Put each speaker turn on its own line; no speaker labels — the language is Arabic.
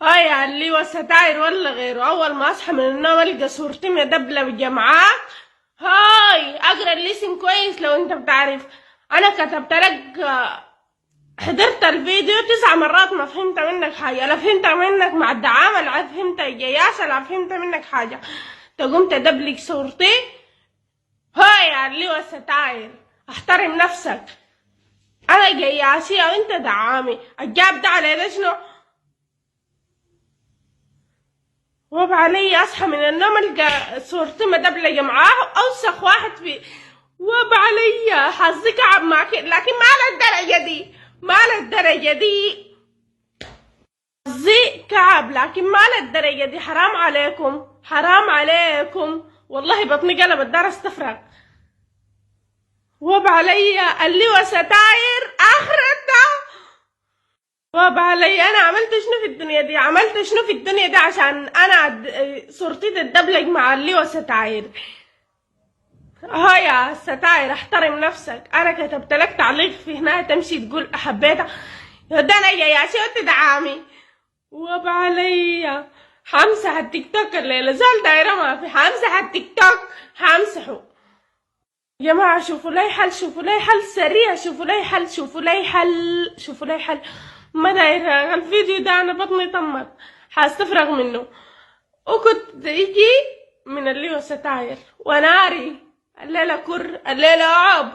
هاي اللي وستاير ولا غيره. اول ما اصحى من النوم القى صورتي مدبلة بجمعات. هاي اقرا الاسم كويس. لو انت بتعرف انا كتبت لك، حضرت الفيديو 9 مرات ما فهمت منك حاجة. لا فهمت منك مع الدعامة، لا فهمت جياشة، لا فهمت منك حاجة. تقوم تدبلك صورتي. هاي اللي وستاير، احترم نفسك. انا جياشية وانت دعامي. الجاب ده على ده شنو؟ وب علي اصحى من النوم القى صورتي مدبلجة معاه اوسخ واحد في. وب علي حظي كعب معك، لكن ما للدرجة دي، ما للدرجة دي. حظي كعب لكن ما للدرجة دي. حرام عليكم، حرام عليكم والله. بطني قلبت دار استفرغ. وب علي اللي وستاير اخرتها. وب علي انا عملت شنو في الدنيا دي؟ عملت شنو في الدنيا دي عشان انا صورتي تتدبلج مع اللي وستاير؟ ها يا ستاير احترم نفسك. انا كتبت لك تعليق في هنا تمشي تقول حبيتها؟ ده انا يا شو تدعامي. وب علي حمسح التيك توك الليله. زول دايره ما في. حمسح التيك توك، حمسحه. يا جماعة شوفوا لي حل، شوفوا لي حل سريع، شوفوا لي حل، شوفوا لي حل، شوفوا لي حل. ما داير الفيديو ده انا بطني طمت، حاستفرغ منه. وكنت يجي من اللي هو ستاير وناري. الليلة كر، الليلة عب.